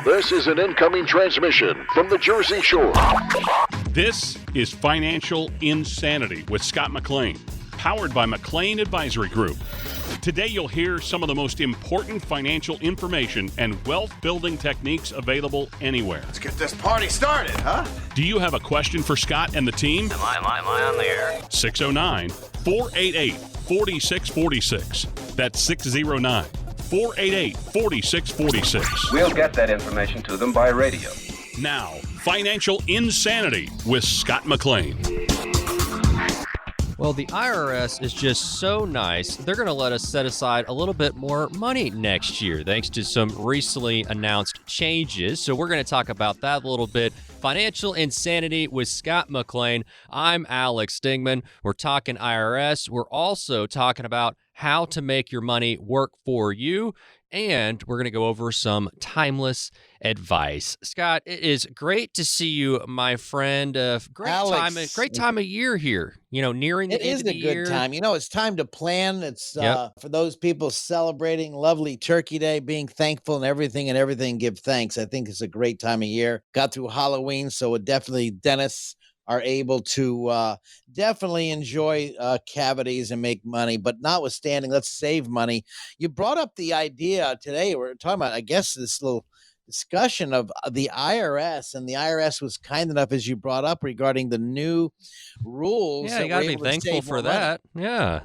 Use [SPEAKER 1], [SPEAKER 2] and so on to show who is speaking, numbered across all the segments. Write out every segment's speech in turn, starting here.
[SPEAKER 1] This is an incoming transmission from the Jersey Shore.
[SPEAKER 2] This is Financial Insanity with Scott McLean, powered by McLean Advisory Group. Today you'll hear some of the most important financial information and wealth-building techniques available anywhere.
[SPEAKER 3] Let's get this party started, huh?
[SPEAKER 2] Do you have a question for Scott and the team?
[SPEAKER 4] Am I on the air?
[SPEAKER 2] 609-488-4646. That's 609-488-4646.
[SPEAKER 5] We'll get that information to them by radio.
[SPEAKER 2] Now, Financial Insanity with Scott McLean.
[SPEAKER 6] Well, the IRS is just so nice. They're going to let us set aside a little bit more money next year, thanks to some recently announced changes. So we're going to talk about that a little bit. Financial Insanity with Scott McLean. I'm Alex Stingman. We're talking IRS. We're also talking about how to make your money work for you. And we're going to go over some timeless advice. Scott, it is great to see you, my friend. Great time of year here. You know, nearing the end of the year.
[SPEAKER 7] It is a good time. You know, it's time to plan. It's for those people celebrating lovely Turkey Day, being thankful and everything, give thanks. I think it's a great time of year. Got through Halloween, so it definitely dentists are able to definitely enjoy cavities and make money, but notwithstanding, let's save money. You brought up the idea today. We're talking about, I guess, this little discussion of the IRS, and the IRS was kind enough, as you brought up, regarding the new rules.
[SPEAKER 6] Yeah, you got to be thankful for that. Money. Yeah,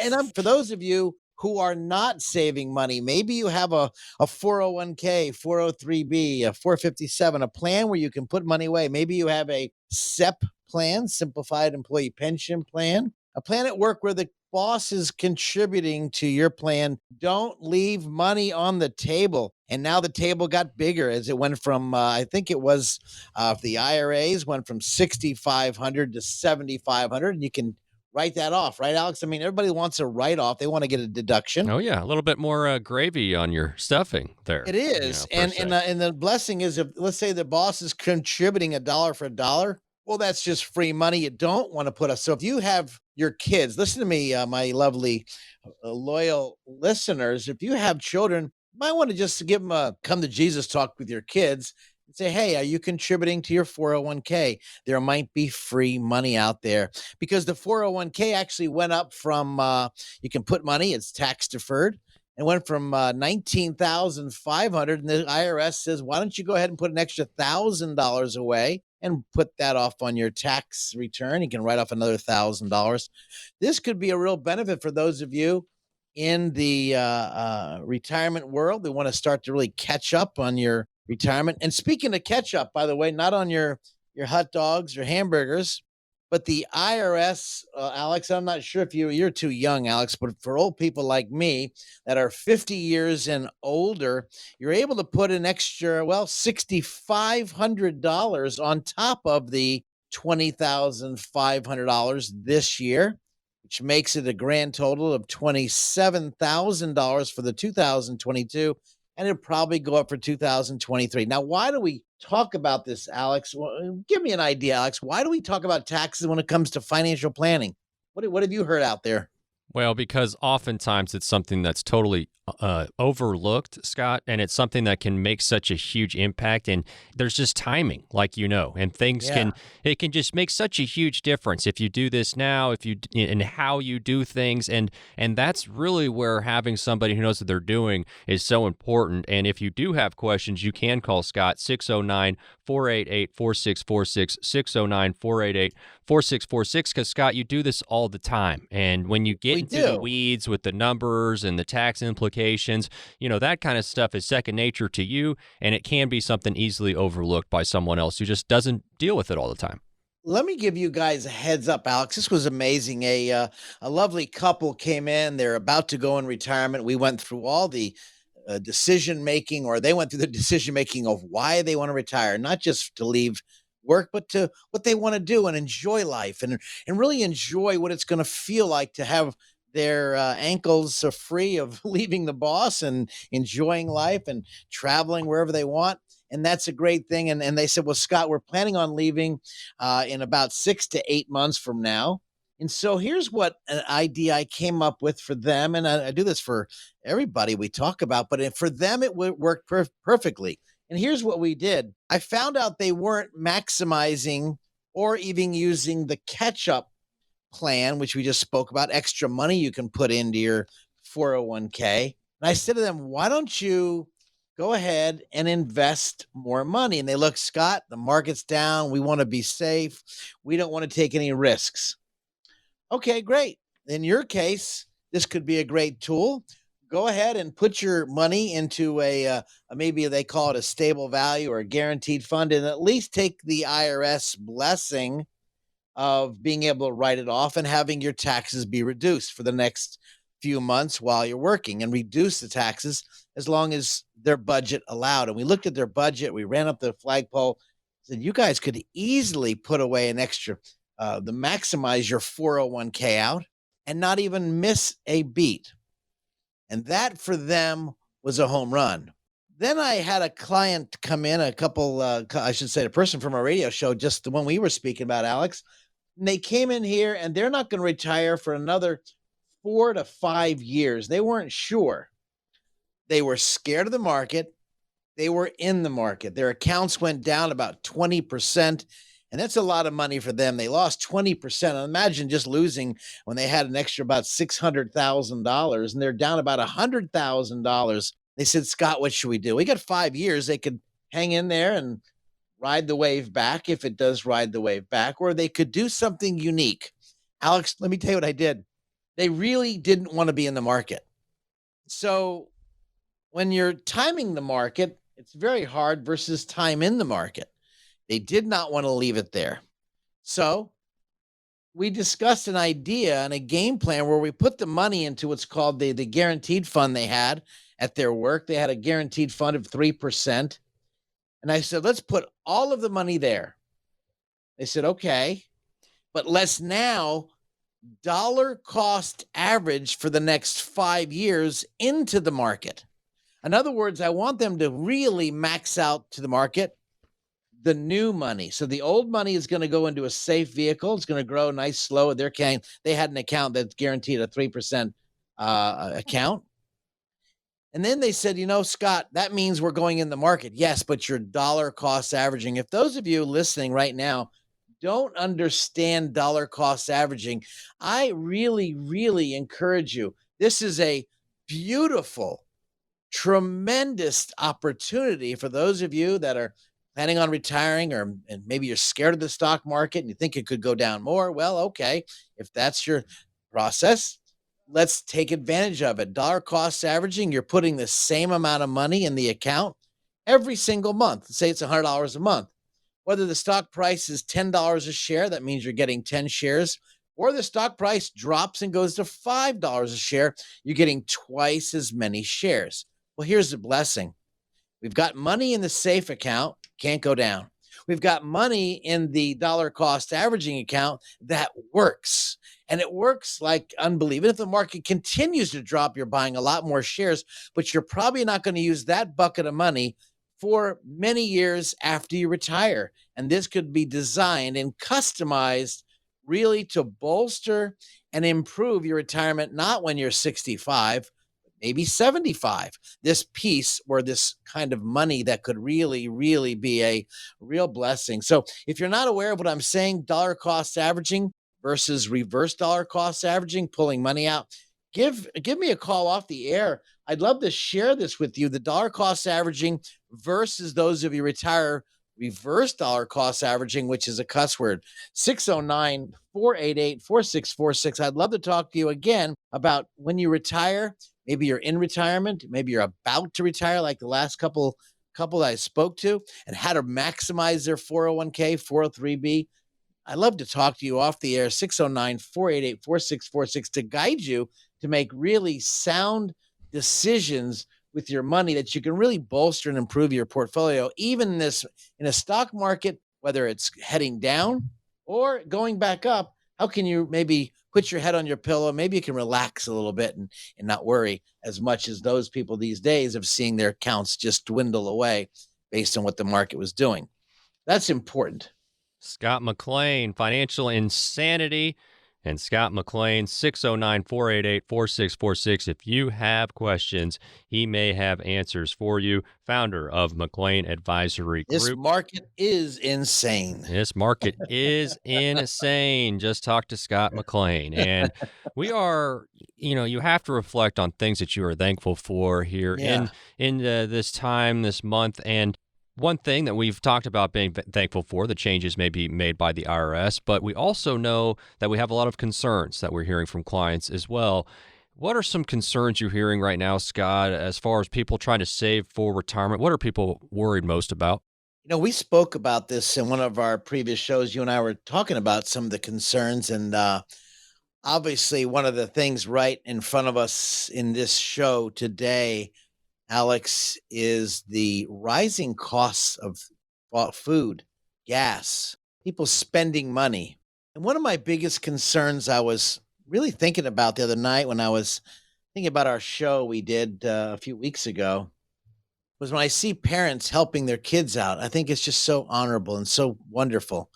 [SPEAKER 7] And for those of you who are not saving money, maybe you have a 401k, 403b, a 457, a plan where you can put money away. Maybe you have a SEP plan, Simplified Employee Pension Plan, a plan at work where the boss is contributing to your plan. Don't leave money on the table. And now the table got bigger as it went from, I think it was the IRAs went from 6,500 to 7,500, and you can write that off, right, Alex? I mean, everybody wants a write-off. They want to get a deduction.
[SPEAKER 6] Oh, yeah. A little bit more gravy on your stuffing there.
[SPEAKER 7] It is. And the blessing is, if let's say the boss is contributing $1 for $1, well, that's just free money. You don't want to put so if you have your kids, listen to me, my lovely, loyal listeners, if you have children, you might want to just give them a come to Jesus talk with your kids. Say, hey, are you contributing to your 401k? There might be free money out there, because the 401k actually went up from, you can put money, it's tax deferred, and went from $19,500. And the IRS says, why don't you go ahead and put an extra $1,000 away and put that off on your tax return? You can write off another $1,000. This could be a real benefit for those of you in the retirement world that want to start to really catch up on your retirement. And speaking of ketchup, by the way, not on your hot dogs or hamburgers, but the IRS, Alex, I'm not sure if you're too young, Alex, but for old people like me that are 50 years and older, you're able to put an extra, $6,500 on top of the $20,500 this year, which makes it a grand total of $27,000 for the 2022. And it'll probably go up for 2023. Now, why do we talk about this, Alex? Well, give me an idea, Alex. Why do we talk about taxes when it comes to financial planning? What have you heard out there?
[SPEAKER 6] Well, because oftentimes it's something that's totally overlooked, Scott, and it's something that can make such a huge impact. And there's just timing, like and things can just make such a huge difference if you do this now, and how you do things, and that's really where having somebody who knows what they're doing is so important. And if you do have questions, you can call Scott 609-488-4646, 609-488-4646, because Scott, you do this all the time, and when you get into the weeds with the numbers and the tax implications, that kind of stuff is second nature to you, and it can be something easily overlooked by someone else who just doesn't deal with it all the time.
[SPEAKER 7] Let me give you guys a heads up, Alex. This was amazing. A lovely couple came in. They're about to go in retirement. We went through all the decision-making, or they went through the decision-making of why they want to retire, not just to leave work, but to what they want to do and enjoy life and really enjoy what it's going to feel like to have their ankles are free of leaving the boss and enjoying life and traveling wherever they want. And that's a great thing. And they said, well, Scott, we're planning on leaving in about 6 to 8 months from now. And so here's what an idea I came up with for them. And I do this for everybody we talk about, but for them, it worked perfectly. And here's what we did. I found out they weren't maximizing or even using the catch-up plan, which we just spoke about, extra money you can put into your 401k. And I said to them, why don't you go ahead and invest more money? And they look, Scott, the market's down. We want to be safe. We don't want to take any risks. Okay, great. In your case, this could be a great tool. Go ahead and put your money into a maybe they call it a stable value or a guaranteed fund, and at least take the IRS blessing of being able to write it off and having your taxes be reduced for the next few months while you're working, and reduce the taxes as long as their budget allowed. And we looked at their budget. We ran up the flagpole, said, you guys could easily put away an extra to maximize your 401k out and not even miss a beat. And that for them was a home run. Then I had a client come in, a person from our radio show, just the one we were speaking about, Alex. And they came in here and they're not going to retire for another 4 to 5 years. They weren't sure. They were scared of the market. They were in the market. Their accounts went down about 20%. And that's a lot of money for them. They lost 20%. Imagine just losing when they had an extra about $600,000 and they're down about $100,000. They said, Scott, what should we do? We got 5 years. They could hang in there and ride the wave back if it does ride the wave back, or they could do something unique. Alex, let me tell you what I did. They really didn't want to be in the market. So when you're timing the market, it's very hard versus time in the market. They did not want to leave it there. So we discussed an idea and a game plan where we put the money into what's called the guaranteed fund they had at their work. They had a guaranteed fund of 3%. And I said, let's put all of the money there. They said, okay, but let's now dollar cost average for the next 5 years into the market. In other words, I want them to really max out to the market the new money. So the old money is going to go into a safe vehicle. It's going to grow nice, slow. They had an account that's guaranteed a 3% account. And then they said, Scott, that means we're going in the market. Yes, but you're dollar cost averaging. If those of you listening right now don't understand dollar cost averaging, I really, really encourage you. This is a beautiful, tremendous opportunity for those of you that are planning on retiring, and maybe you're scared of the stock market and you think it could go down more. Well, okay, if that's your process, let's take advantage of it. Dollar cost averaging, you're putting the same amount of money in the account every single month. Say it's $100 a month. Whether the stock price is $10 a share, that means you're getting 10 shares, or the stock price drops and goes to $5 a share, you're getting twice as many shares. Well, here's the blessing. We've got money in the safe account, can't go down. We've got money in the dollar cost averaging account that works. And it works like unbelievable. If the market continues to drop, you're buying a lot more shares, but you're probably not going to use that bucket of money for many years after you retire. And this could be designed and customized really to bolster and improve your retirement, not when you're 65, maybe 75. This piece or this kind of money that could really, really be a real blessing. So if you're not aware of what I'm saying, dollar cost averaging versus reverse dollar cost averaging, pulling money out, give me a call off the air. I'd love to share this with you. The dollar cost averaging versus those of you retire reverse dollar cost averaging, which is a cuss word, 609-488-4646. I'd love to talk to you again about when you retire. Maybe you're in retirement. Maybe you're about to retire like the last couple that I spoke to, and how to maximize their 401k, 403b. I'd love to talk to you off the air, 609-488-4646, to guide you to make really sound decisions with your money that you can really bolster and improve your portfolio, even in a stock market, whether it's heading down or going back up. How can you maybe put your head on your pillow? Maybe you can relax a little bit and not worry as much as those people these days of seeing their accounts just dwindle away based on what the market was doing. That's important.
[SPEAKER 6] Scott McLean, Financial Insanity. And Scott McLean, 609-488-4646. If you have questions, he may have answers for you. Founder of McLean Advisory Group.
[SPEAKER 7] This market is insane.
[SPEAKER 6] This market is insane. Just talk to Scott McLean. And we are, you have to reflect on things that you are thankful for here in this time, this month. And one thing that we've talked about being thankful for, the changes may be made by the IRS, but we also know that we have a lot of concerns that we're hearing from clients as well. What are some concerns you're hearing right now, Scott, as far as people trying to save for retirement? What are people worried most about?
[SPEAKER 7] We spoke about this in one of our previous shows. You and I were talking about some of the concerns, and obviously one of the things right in front of us in this show today, Alex, is the rising costs of food, gas, people spending money. And one of my biggest concerns I was really thinking about the other night when I was thinking about our show we did a few weeks ago was when I see parents helping their kids out. I think it's just so honorable and so wonderful.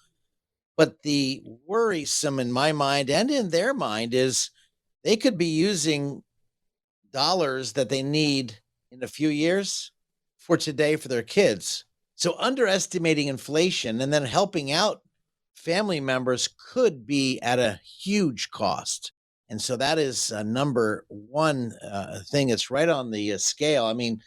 [SPEAKER 7] But the worrisome in my mind and in their mind is they could be using dollars that they need in a few years for today for their kids. So underestimating inflation and then helping out family members could be at a huge cost. And so that is number one thing that's right on the scale. I mean,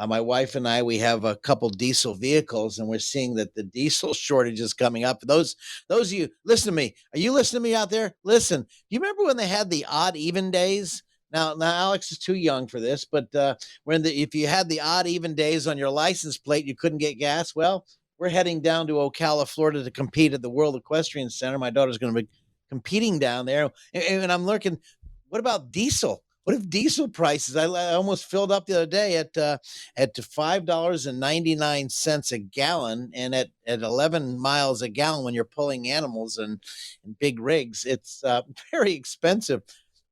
[SPEAKER 7] my wife and I, we have a couple diesel vehicles, and we're seeing that the diesel shortage is coming up. Those of you, listen to me. Are you listening to me out there? Listen, do you remember when they had the odd even days? Now Alex is too young for this, but if you had the odd even days on your license plate, you couldn't get gas. Well, we're heading down to Ocala, Florida to compete at the World Equestrian Center. My daughter's going to be competing down there. And I'm looking, what about diesel? What if diesel prices? I almost filled up the other day at $5.99 a gallon, and at 11 miles a gallon when you're pulling animals and big rigs, it's very expensive.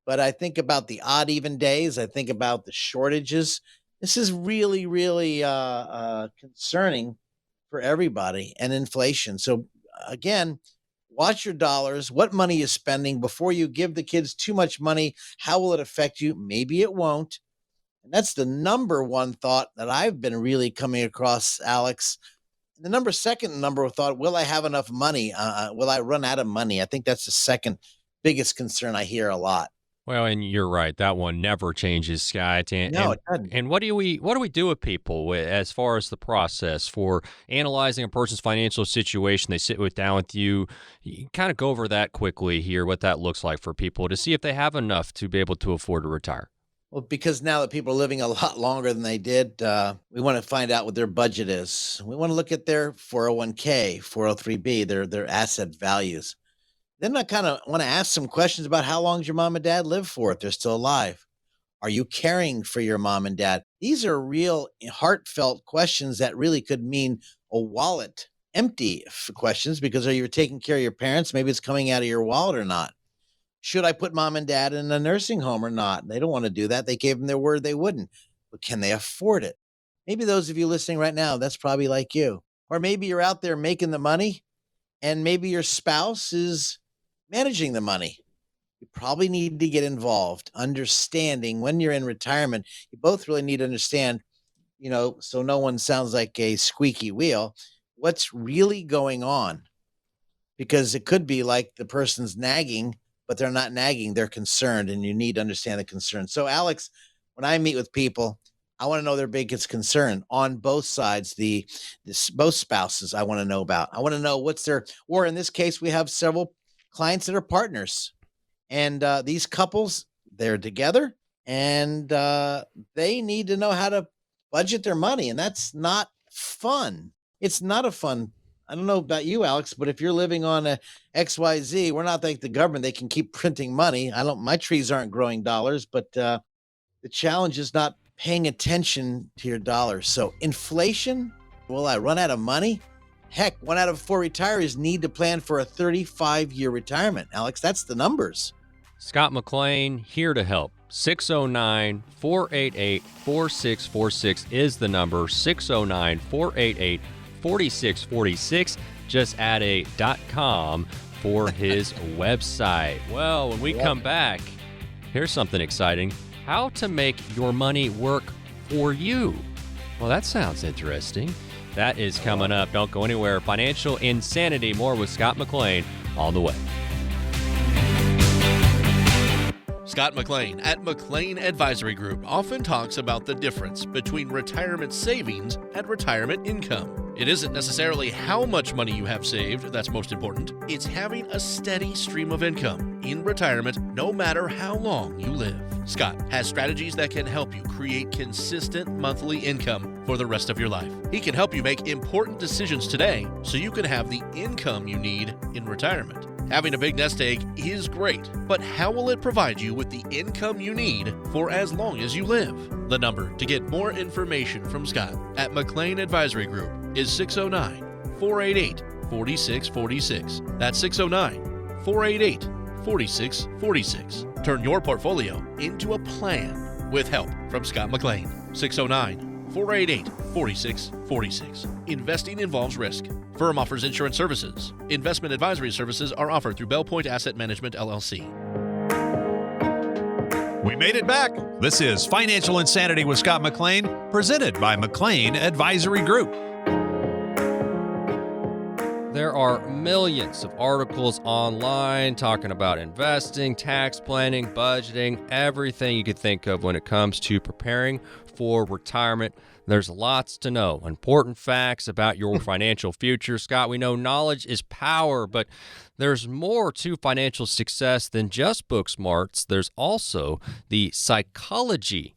[SPEAKER 7] But I think about the odd even days. I think about the shortages. This is really, really concerning for everybody, and inflation. So again, watch your dollars, what money you're spending before you give the kids too much money. How will it affect you? Maybe it won't. And that's the number one thought that I've been really coming across, Alex. The second number thought, will I have enough money? Will I run out of money? I think that's the second biggest concern I hear a lot.
[SPEAKER 6] Well, and you're right. That one never changes, Scott.
[SPEAKER 7] No, it doesn't.
[SPEAKER 6] And what do we do with people as far as the process for analyzing a person's financial situation? They sit down with you. You kind of go over that quickly here, what that looks like for people to see if they have enough to be able to afford to retire.
[SPEAKER 7] Well, because now that people are living a lot longer than they did, we want to find out what their budget is. We want to look at their 401k, 403b, their asset values. Then I kind of want to ask some questions about how long does your mom and dad live for if they're still alive? Are you caring for your mom and dad? These are real heartfelt questions that really could mean a wallet empty questions, because are you taking care of your parents? Maybe it's coming out of your wallet or not. Should I put mom and dad in a nursing home or not? They don't want to do that. They gave them their word they wouldn't. But can they afford it? Maybe those of you listening right now, that's probably like you. Or maybe you're out there making the money, and maybe your spouse is managing the money. You probably need to get involved, understanding when you're in retirement. You both really need to understand, so no one sounds like a squeaky wheel, what's really going on. Because it could be like the person's nagging, but they're not nagging, they're concerned, and you need to understand the concern. So Alex, when I meet with people, I want to know their biggest concern on both sides, both spouses I want to know about. I want to know or in this case, we have several clients that are partners, and these couples, they're together, and they need to know how to budget their money, and that's not fun. It's not a fun. I don't know about you, Alex, but if you're living on a XYZ, we're not like the government. They can keep printing money. My trees aren't growing dollars, but the challenge is not paying attention to your dollars. So inflation, will I run out of money? Heck, 1 out of 4 retirees need to plan for a 35-year retirement. Alex, that's the numbers.
[SPEAKER 6] Scott McLean here to help. 609-488-4646 is the number. 609-488-4646. Just add a .com for his website. Well, when we come back, here's something exciting. How to make your money work for you. Well, that sounds interesting. That is coming up. Don't go anywhere. Financial Insanity. More with Scott McLean on the way.
[SPEAKER 8] Scott McLean at McLean Advisory Group often talks about the difference between retirement savings and retirement income. It isn't necessarily how much money you have saved that's most important. It's having a steady stream of income in retirement no matter how long you live. Scott has strategies that can help you create consistent monthly income for the rest of your life. He can help you make important decisions today so you can have the income you need in retirement. Having a big nest egg is great, but how will it provide you with the income you need for as long as you live? The number to get more information from Scott at McLean Advisory Group is 609-488-4646. That's 609-488-4646. Turn your portfolio into a plan with help from Scott McLean. 609-488-4646. Investing involves risk. Firm offers insurance services. Investment advisory services are offered through Bell Point Asset Management, LLC.
[SPEAKER 9] We made it back. This is Financial Insanity with Scott McLean, presented by McLean Advisory Group.
[SPEAKER 6] There are millions of articles online talking about investing, tax planning, budgeting, everything you could think of when it comes to preparing for retirement. There's lots to know. Important facts about your financial future. Scott, we know knowledge is power, but there's more to financial success than just book smarts. There's also the psychology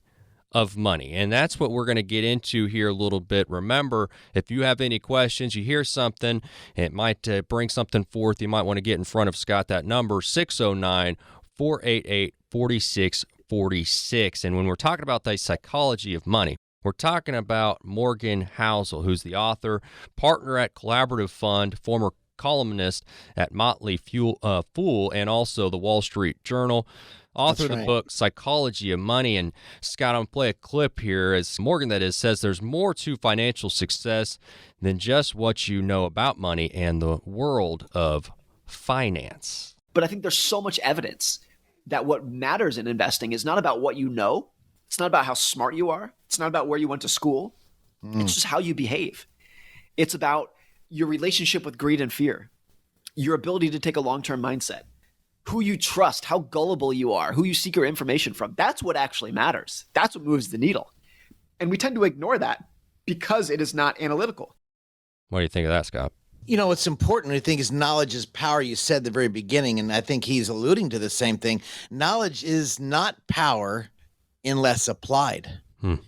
[SPEAKER 6] of money, and that's what we're going to get into here a little bit. Remember, if you have any questions, you hear something, it might bring something forth, you might want to get in front of Scott. That number, 609-488-4646. And when we're talking about the psychology of money, we're talking about Morgan Housel, who's the author, partner at Collaborative Fund, former columnist at Motley Fool, and also the Wall Street Journal. Author of the book, Psychology of Money. And Scott, I'm going to play a clip here as Morgan, that is, says there's more to financial success than just what you know about money and the world of finance.
[SPEAKER 10] But I think there's so much evidence that what matters in investing is not about what you know. It's not about how smart you are. It's not about where you went to school. It's just how you behave. It's about your relationship with greed and fear, your ability to take a long-term mindset, who you trust, how gullible you are, who you seek your information from. That's what actually matters. That's what moves the needle. And we tend to ignore that because it is not analytical.
[SPEAKER 6] What do you think of that, Scott?
[SPEAKER 7] You know, what's important, I think, is knowledge is power. You said at the very beginning, and I think he's alluding to the same thing. Knowledge is not power unless applied.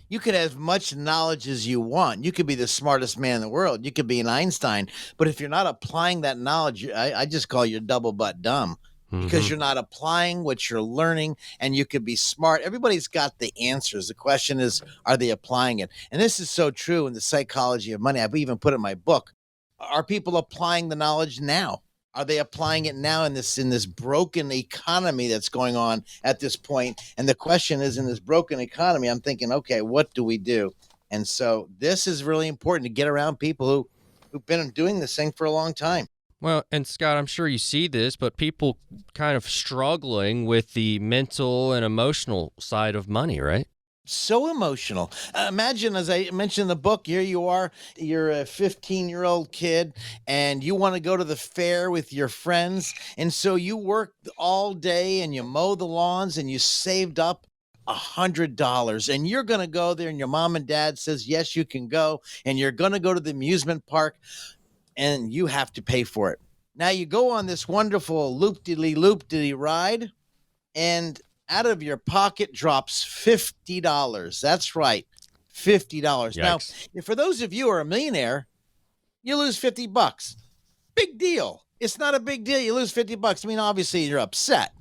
[SPEAKER 7] You could have as much knowledge as you want. You could be the smartest man in the world. You could be an Einstein. But if you're not applying that knowledge, I just call you double butt dumb. Because you're not applying what you're learning, and you could be smart. Everybody's got the answers. The question is, are they applying it? And this is so true in the psychology of money. I've even put it in my book. Are people applying the knowledge now? Are they applying it now in this broken economy that's going on at this point? And the question is, in this broken economy, I'm thinking, okay, what do we do? And so this is really important to get around people who've been doing this thing for a long time.
[SPEAKER 6] Well, and Scott, I'm sure you see this, but people kind of struggling with the mental and emotional side of money, right?
[SPEAKER 7] So emotional. Imagine, as I mentioned in the book, here you are, you're a 15-year-old kid, and you want to go to the fair with your friends. And so you work all day and you mow the lawns and you saved up $100, and you're going to go there, and your mom and dad says, yes, you can go. And you're going to go to the amusement park, and you have to pay for it. Now you go on this wonderful loop-de-lee ride, and out of your pocket drops $50. That's right, $50.
[SPEAKER 6] Yikes.
[SPEAKER 7] Now, for those of you who are a millionaire, you lose $50. Big deal. It's not a big deal. You lose $50. I mean, obviously you're upset.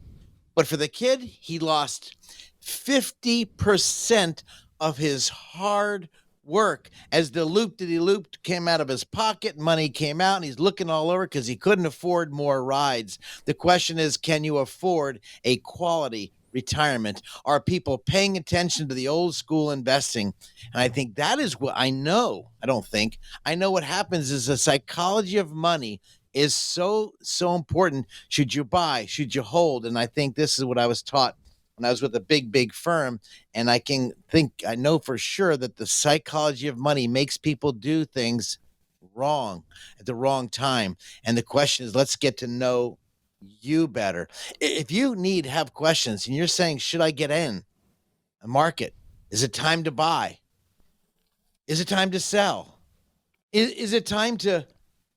[SPEAKER 7] But for the kid, he lost 50% of his hard work as the loop came out of his pocket, money came out, and he's looking all over because he couldn't afford more rides. The question is, can you afford a quality retirement? Are people paying attention to the old school investing? And I think that is what I know. I know what happens is the psychology of money is so important. Should you buy? Should you hold? And I think this is what I was taught when I was with a big firm. And I know for sure that the psychology of money makes people do things wrong at the wrong time. And the question is, let's get to know you better. If you have questions and you're saying, should I get in a market? Is it time to buy? Is it time to sell? Is it time to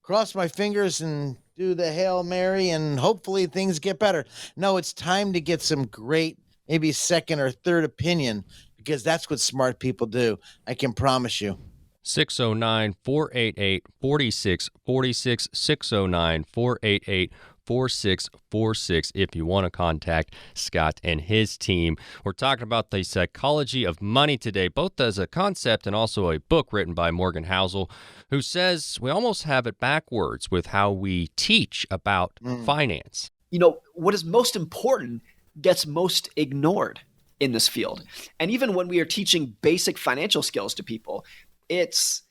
[SPEAKER 7] cross my fingers and do the Hail Mary and hopefully things get better? No, it's time to get some great, maybe second or third opinion, because that's what smart people do. I can promise you.
[SPEAKER 6] 609-488-4646, 609-488-4646 if you want to contact Scott and his team. We're talking about the psychology of money today, both as a concept and also a book written by Morgan Housel, who says we almost have it backwards with how we teach about finance.
[SPEAKER 10] What is most important gets most ignored in this field. And even when we are teaching basic financial skills to people, it's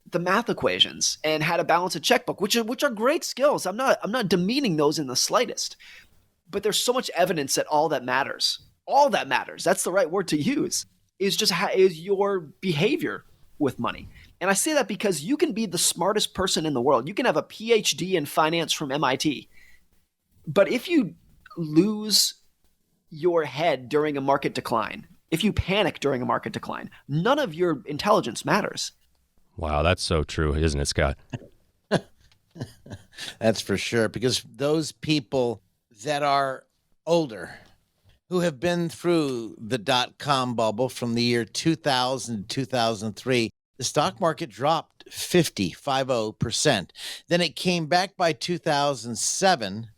[SPEAKER 10] the math equations and how to balance a checkbook, which are great skills. I'm not demeaning those in the slightest. But there's so much evidence that all that matters, that's the right word to use, is your behavior with money. And I say that because you can be the smartest person in the world. You can have a PhD in finance from MIT. But if you lose your head during a market decline, if you panic during a market decline, none of your intelligence matters.
[SPEAKER 6] Wow, that's so true, isn't it, Scott?
[SPEAKER 7] That's for sure, because those people that are older, who have been through the dot-com bubble from the year 2000 to 2003, the stock market dropped 50%. Then it came back by 2007.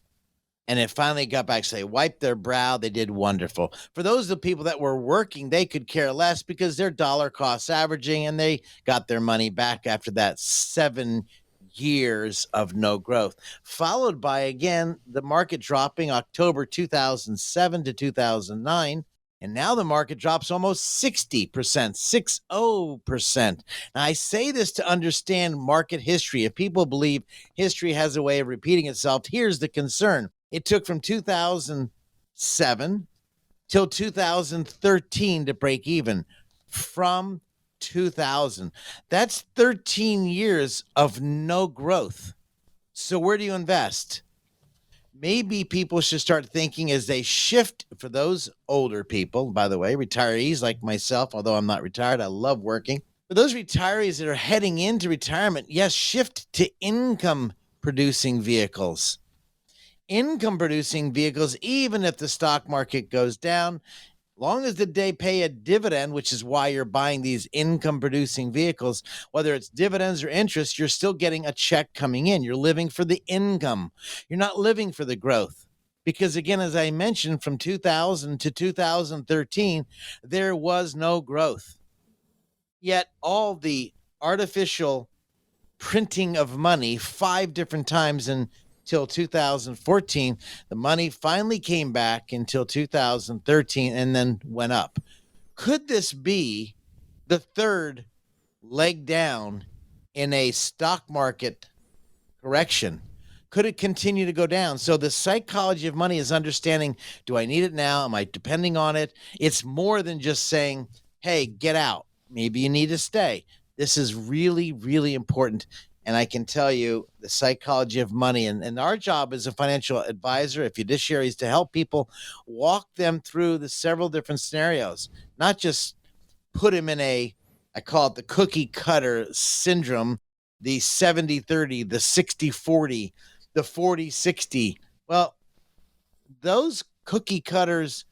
[SPEAKER 7] And it finally got back. So they wiped their brow. They did wonderful. For those of the people that were working, they could care less because they're dollar cost averaging, and they got their money back after that 7 years of no growth, followed by, again, the market dropping October 2007 to 2009. And now the market drops almost 60%, 60%. Now, I say this to understand market history. If people believe history has a way of repeating itself, here's the concern. It took from 2007 till 2013 to break even. From 2000. That's 13 years of no growth. So where do you invest? Maybe people should start thinking as they shift, for those older people, by the way, retirees like myself, although I'm not retired, I love working. For those retirees that are heading into retirement, yes, shift to income-producing vehicles. Income-producing vehicles, even if the stock market goes down, long as they pay a dividend, which is why you're buying these income-producing vehicles, whether it's dividends or interest, you're still getting a check coming in. You're living for the income. You're not living for the growth. Because, again, as I mentioned, from 2000 to 2013, there was no growth. Yet all the artificial printing of money 5 different times until 2014, the money finally came back until 2013 and then went up. Could this be the third leg down in a stock market correction? Could it continue to go down? So the psychology of money is understanding, do I need it now? Am I depending on it? It's more than just saying, hey, get out. Maybe you need to stay. This is really, really important. And I can tell you the psychology of money, and our job as a financial advisor, a fiduciary, is to help people walk them through the several different scenarios, not just put them in I call it the cookie cutter syndrome, the 70-30, the 60-40, the 40-60. Well, those cookie cutters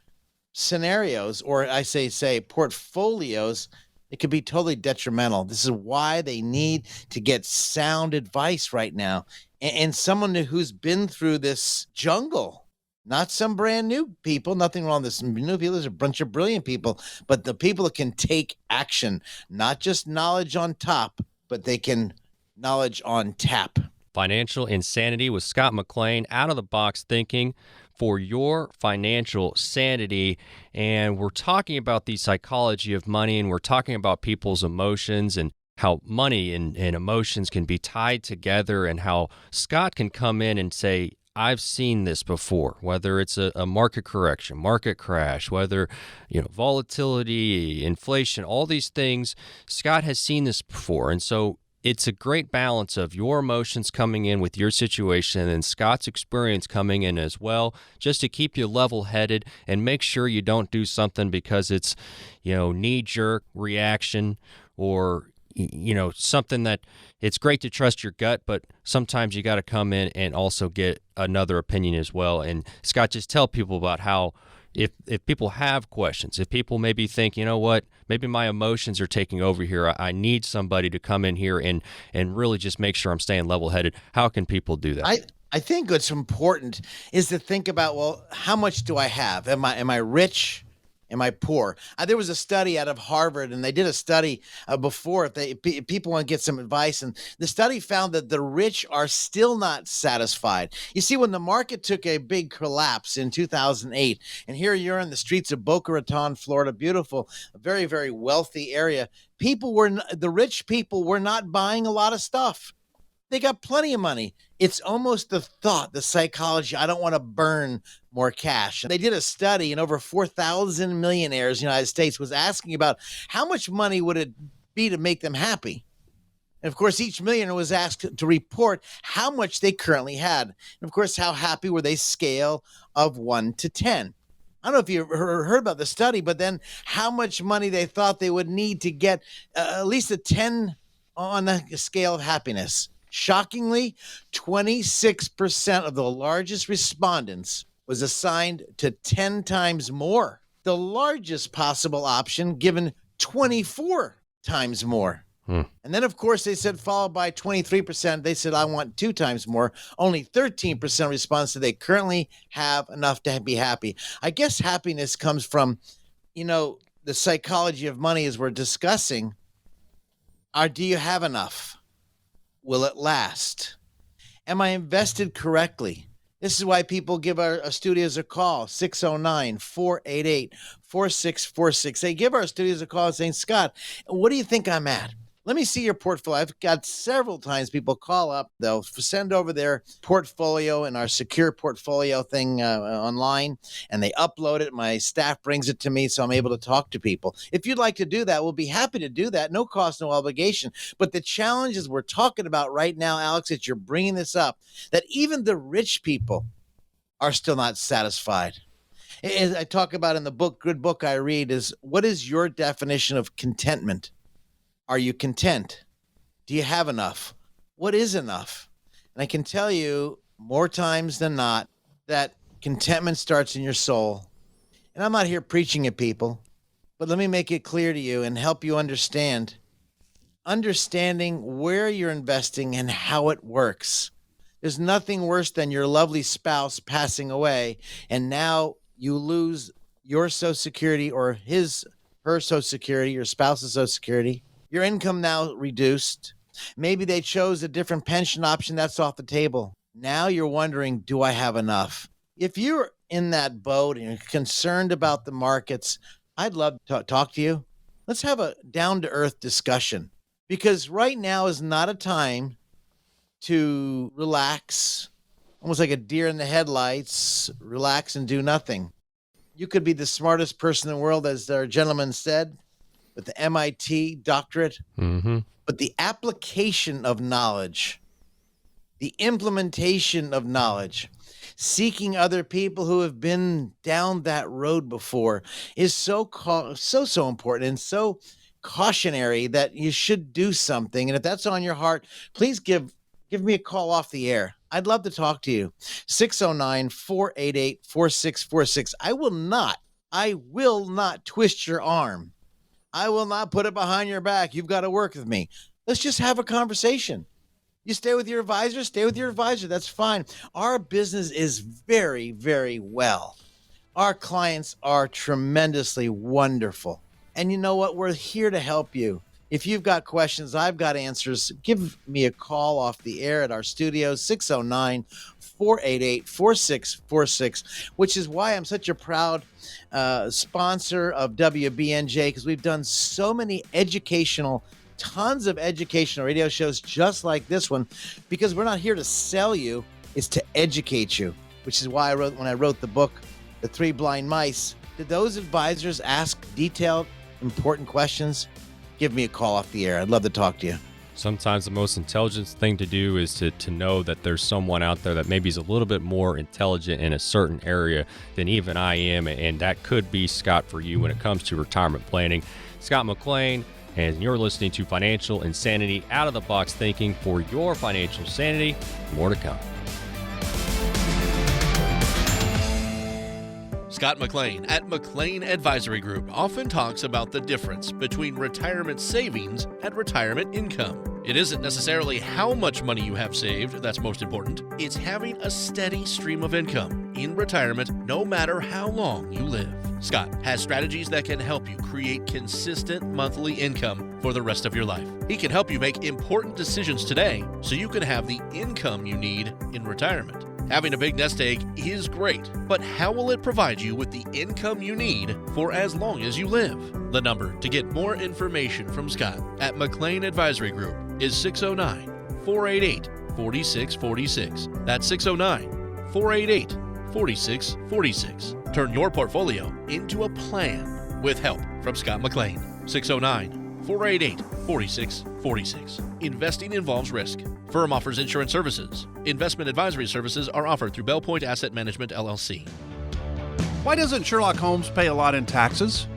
[SPEAKER 7] scenarios, or I say portfolios, it could be totally detrimental. This is why they need to get sound advice right now. And someone who's been through this jungle, not some brand new people, nothing wrong with this new people. There's a bunch of brilliant people, but the people that can take action, not just knowledge on top, but they can knowledge on tap.
[SPEAKER 6] Financial Insanity with Scott McLean, out of the box thinking for your financial sanity. And we're talking about the psychology of money, and we're talking about people's emotions. And how money and emotions can be tied together, and how Scott can come in and say, I've seen this before, whether it's a market correction, market crash, whether, volatility, inflation, all these things. Scott has seen this before. And so it's a great balance of your emotions coming in with your situation and Scott's experience coming in as well, just to keep you level-headed and make sure you don't do something because it's, knee-jerk reaction, or something that it's great to trust your gut, but sometimes you got to come in and also get another opinion as well. And Scott, just tell people about how if people have questions, if people maybe think, maybe my emotions are taking over here, I need somebody to come in here and really just make sure I'm staying level-headed. How can people do that?
[SPEAKER 7] I think what's important is to think about, well, how much do I have? Am I rich? Am I poor? There was a study out of Harvard, and they did a study before if people want to get some advice. And the study found that the rich are still not satisfied. You see, when the market took a big collapse in 2008, and here you're in the streets of Boca Raton, Florida, beautiful, very, very wealthy area, the rich people were not buying a lot of stuff. They got plenty of money. It's almost the thought, the psychology, I don't want to burn more cash. And they did a study, and over 4,000 millionaires in the United States was asking about how much money would it be to make them happy. And of course, each millionaire was asked to report how much they currently had. And of course, how happy were they, scale of 1 to 10. I don't know if you heard about the study, but then how much money they thought they would need to get at least a 10 on the scale of happiness. Shockingly, 26% of the largest respondents was assigned to 10 times more. The largest possible option given 24 times more. And then, of course, they said, followed by 23%, they said, I want 2 times more. Only 13% response to they currently have enough to be happy. I guess happiness comes from, the psychology of money as we're discussing. Do you have enough? Will it last? Am I invested correctly? This is why people give our studios a call, 609-488-4646. They give our studios a call saying, Scott, what do you think I'm at? Let me see your portfolio. I've got several times people call up. They'll send over their portfolio and our secure portfolio thing online, and they upload it. My staff brings it to me, so I'm able to talk to people. If you'd like to do that, we'll be happy to do that. No cost, no obligation. But the challenges we're talking about right now, Alex, that you're bringing this up, that even the rich people are still not satisfied. As I talk about in the book, good book I read, is what is your definition of contentment? Are you content? Do you have enough? What is enough? And I can tell you more times than not that contentment starts in your soul. And I'm not here preaching at people, but let me make it clear to you and help you understanding where you're investing and how it works. There's nothing worse than your lovely spouse passing away, and now you lose your Social Security or her Social Security, your spouse's Social Security. Your income now reduced. Maybe they chose a different pension option that's off the table. Now you're wondering, do I have enough? If you're in that boat and you're concerned about the markets, I'd love to talk to you. Let's have a down-to-earth discussion, because right now is not a time to relax, almost like a deer in the headlights, relax and do nothing. You could be the smartest person in the world, as our gentleman said, with the MIT doctorate, but the application of knowledge, the implementation of knowledge, seeking other people who have been down that road before is so important and so cautionary that you should do something. And if that's on your heart, please give me a call off the air. I'd love to talk to you. 609-488-4646. I will not twist your arm. I will not put it behind your back. You've got to work with me. Let's just have a conversation. You stay with your advisor, stay with your advisor. That's fine. Our business is very, very well. Our clients are tremendously wonderful. And you know what? We're here to help you. If you've got questions, I've got answers. Give me a call off the air at our studio, 609-488-4646, which is why I'm such a proud sponsor of WBNJ, because we've done so many educational tons of educational radio shows just like this one, because we're not here to sell you, it's to educate you, which is why when I wrote the book, The Three Blind Mice, did those advisors ask detailed, important questions? Give me a call off the air. I'd love to talk to you.
[SPEAKER 6] Sometimes the most intelligent thing to do is to know that there's someone out there that maybe is a little bit more intelligent in a certain area than even I am, and that could be Scott for you when it comes to retirement planning. Scott McLean, and you're listening to Financial Insanity, out of the box thinking for your financial sanity. More to come.
[SPEAKER 8] Scott McLean at McLean Advisory Group often talks about the difference between retirement savings and retirement income. It isn't necessarily how much money you have saved that's most important. It's having a steady stream of income in retirement no matter how long you live. Scott has strategies that can help you create consistent monthly income for the rest of your life. He can help you make important decisions today so you can have the income you need in retirement. Having a big nest egg is great, but how will it provide you with the income you need for as long as you live? The number to get more information from Scott at McLean Advisory Group is 609-488-4646. That's 609-488-4646. Turn your portfolio into a plan with help from Scott McLean. 609-488-4646. Investing involves risk. Firm offers insurance services. Investment advisory services are offered through Bell Point Asset Management, LLC.
[SPEAKER 11] Why doesn't Sherlock Holmes pay a lot in taxes?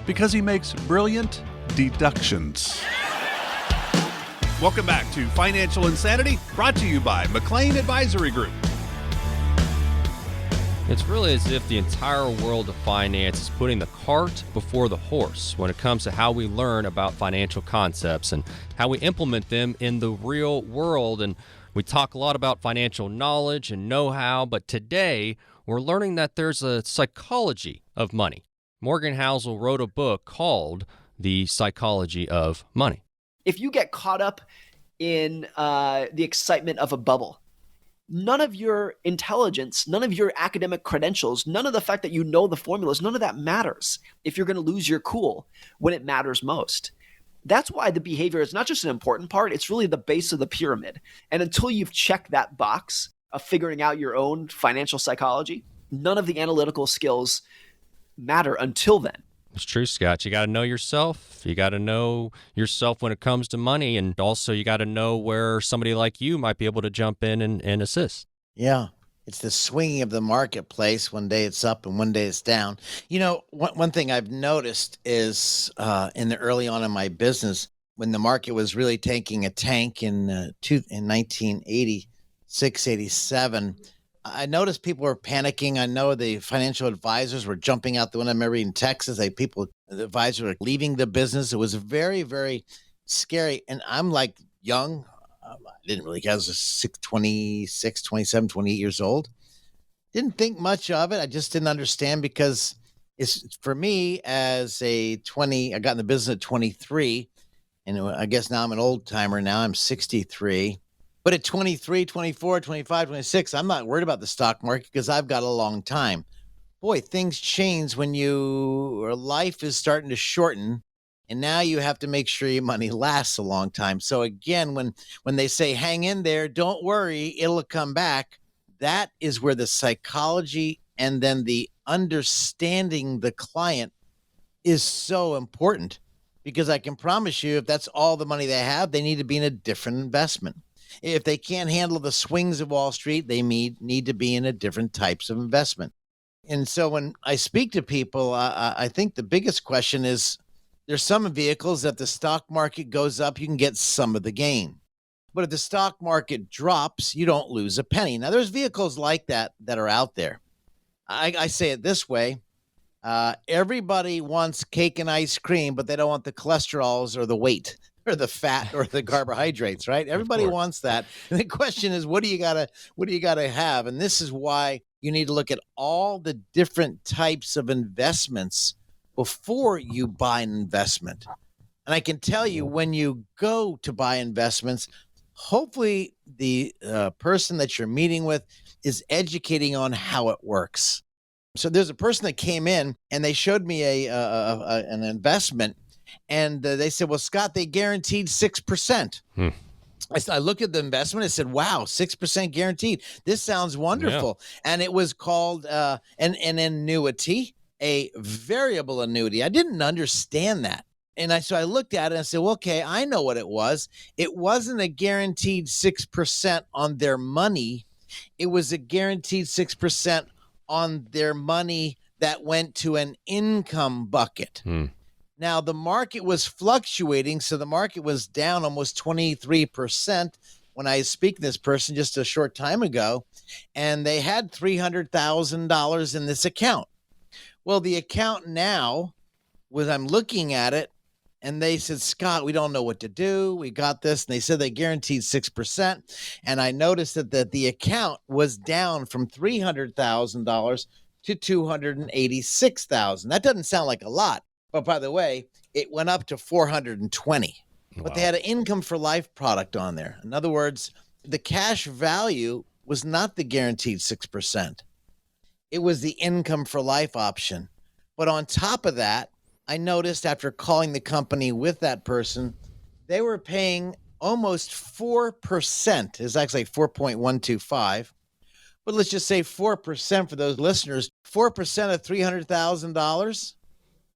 [SPEAKER 11] Because he makes brilliant deductions. Welcome back to Financial Insanity, brought to you by McLean Advisory Group.
[SPEAKER 6] It's really as if the entire world of finance is putting the cart before the horse when it comes to how we learn about financial concepts and how we implement them in the real world. And we talk a lot about financial knowledge and know-how, but today we're learning that there's a psychology of money. Morgan Housel wrote a book called The Psychology of Money.
[SPEAKER 10] If you get caught up in the excitement of a bubble, none of your intelligence, none of your academic credentials, none of the fact that you know the formulas, none of that matters if you're going to lose your cool when it matters most. That's why the behavior is not just an important part, it's really the base of the pyramid. And until you've checked that box of figuring out your own financial psychology, none of the analytical skills matter until then.
[SPEAKER 6] It's true, Scott. You got to know yourself. You got to know yourself when it comes to money. And also you got to know where somebody like you might be able to jump in and assist.
[SPEAKER 7] Yeah. It's the swinging of the marketplace. One day it's up and one day it's down. You know, one thing I've noticed is in the early on in my business, when the market was really taking a tank in 1986, 87, I noticed people were panicking. I know the financial advisors were jumping out the window. I remember in Texas, the advisors were leaving the business. It was very, very scary. And I'm like young. I didn't really, I was 26, 27, 28 years old. Didn't think much of it. I just didn't understand because it's for me as I got in the business at 23. And I guess now I'm an old timer now. I'm 63. But at 23, 24, 25, 26, I'm not worried about the stock market because I've got a long time. Boy, things change when your life is starting to shorten, and now you have to make sure your money lasts a long time. So again, when they say hang in there, don't worry, it'll come back, that is where the psychology and then the understanding the client is so important. Because I can promise you, if that's all the money they have, they need to be in a different investment. If they can't handle the swings of Wall Street, they need to be in a different types of investment. And so when I speak to people, I think the biggest question is there's some vehicles that the stock market goes up, you can get some of the gain. But if the stock market drops, you don't lose a penny. Now, there's vehicles like that are out there. I say it this way. Everybody wants cake and ice cream, but they don't want the cholesterols or the weight or the fat or the carbohydrates, right? Everybody wants that. And the question is, what do you gotta have? And this is why you need to look at all the different types of investments before you buy an investment. And I can tell you, when you go to buy investments, hopefully the person that you're meeting with is educating on how it works. So there's a person that came in and they showed me an investment, And they said, well, Scott, they guaranteed 6%. I looked at the investment. I said, wow, 6% guaranteed. This sounds wonderful. Yeah. And it was called an annuity, a variable annuity. I didn't understand that. And so I looked at it and I said, well, okay, I know what it was. It wasn't a guaranteed 6% on their money. It was a guaranteed 6% on their money that went to an income bucket. Now, the market was fluctuating, so the market was down almost 23% when I was speaking to this person just a short time ago, and they had $300,000 in this account. Well, the account now, I'm looking at it, and they said, Scott, we don't know what to do. We got this. And they said they guaranteed 6%. And I noticed that the account was down from $300,000 to $286,000. That doesn't sound like a lot. But by the way, it went up to 420. Wow. But they had an income for life product on there. In other words, the cash value was not the guaranteed 6%. It was the income for life option. But on top of that, I noticed after calling the company with that person, they were paying almost 4%. It's actually 4.125. But let's just say 4% for those listeners. 4% of $300,000.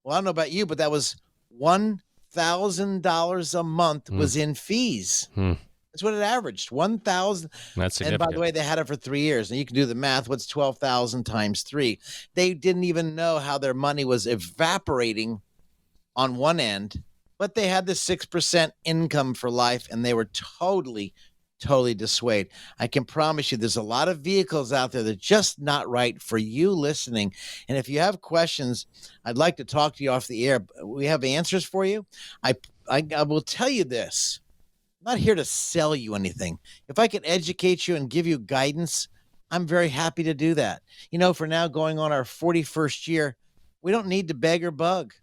[SPEAKER 7] Well, I don't know about you, but that was $1,000 a month was in fees. That's what it averaged, 1,000.
[SPEAKER 6] That's significant.
[SPEAKER 7] And by the way, they had it for 3 years. And you can do the math. What's 12,000 times 3? They didn't even know how their money was evaporating on one end, but they had the 6% income for life, and they were totally dissuaded. I can promise you there's a lot of vehicles out there that are just not right for you listening. And if you have questions, I'd like to talk to you off the air. We have answers for you. I will tell you this. I'm not here to sell you anything. If I can educate you and give you guidance, I'm very happy to do that. You know, for now going on our 41st year, we don't need to beg or bug.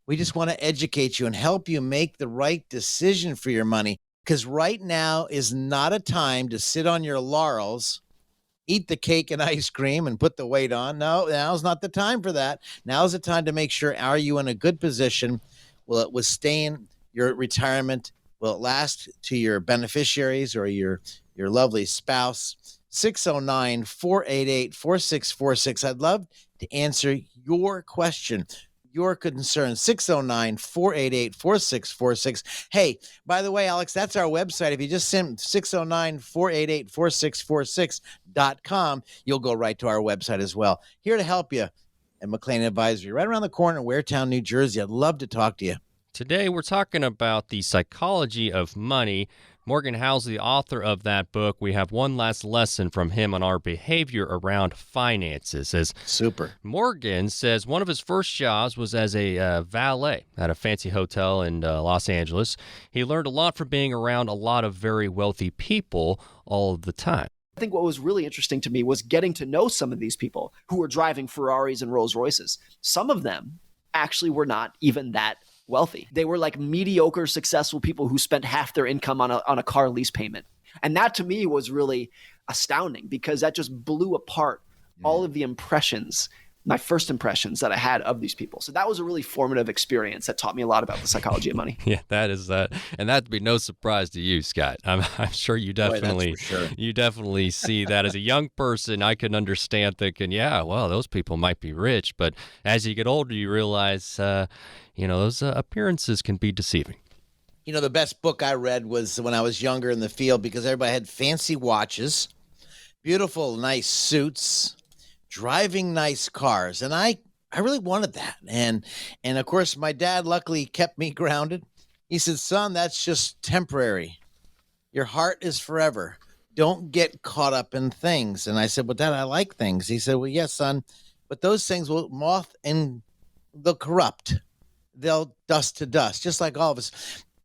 [SPEAKER 7] We just want to educate you and help you make the right decision for your money. Because right now is not a time to sit on your laurels, eat the cake and ice cream and put the weight on. No, now's not the time for that. Now's the time to make sure, are you in a good position? Will it withstand your retirement? Will it last to your beneficiaries or your lovely spouse? 609-488-4646. I'd love to answer your question, your concern. 609-488-4646. Hey, by the way, Alex, that's our website. If you just send 609-488-4646.com, you'll go right to our website as well. Here to help you at McLean Advisory, right around the corner in Waretown, New Jersey. I'd love to talk to you.
[SPEAKER 6] Today, we're talking about the psychology of money. Morgan Howell's the author of that book. We have one last lesson from him on our behavior around finances.
[SPEAKER 7] Super.
[SPEAKER 6] Morgan says one of his first jobs was as a valet at a fancy hotel in Los Angeles. He learned a lot from being around a lot of very wealthy people all of the time.
[SPEAKER 10] I think what was really interesting to me was getting to know some of these people who were driving Ferraris and Rolls Royces. Some of them actually were not even that wealthy. They were like mediocre, successful people who spent half their income on a car lease payment. And that to me was really astounding because that just blew apart all of the impressions, my first impressions that I had of these people. So that was a really formative experience that taught me a lot about the psychology of money.
[SPEAKER 6] Yeah, that is that. And that'd be no surprise to you, Scott. I'm sure you definitely, you definitely see that as a young person. I can understand thinking, yeah, well, those people might be rich. But as you get older, you realize, those appearances can be deceiving.
[SPEAKER 7] You know, the best book I read was when I was younger in the field because everybody had fancy watches, beautiful, nice suits, driving nice cars. And I really wanted that. And of course, my dad luckily kept me grounded. He said, son, that's just temporary. Your heart is forever. Don't get caught up in things. And I said, well, Dad, I like things. He said, well, yes, son, but those things will moth and they'll corrupt. They'll dust to dust, just like all of us.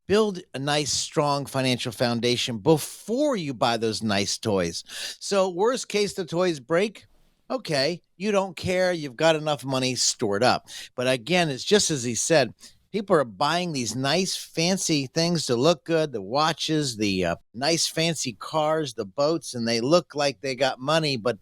[SPEAKER 7] Build a nice, strong financial foundation before you buy those nice toys. So worst case, the toys break. Okay, you don't care. You've got enough money stored up. But again, it's just as he said, people are buying these nice, fancy things to look good, the watches, the nice, fancy cars, the boats, and they look like they got money. But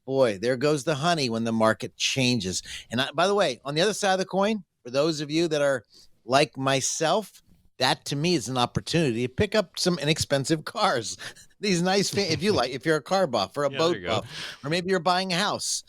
[SPEAKER 7] boy, there goes the honey when the market changes. And by the way, on the other side of the coin, for those of you that are like myself, that to me is an opportunity to pick up some inexpensive cars. These nice, if you're a car buff or a boat buff, or maybe you're buying a house.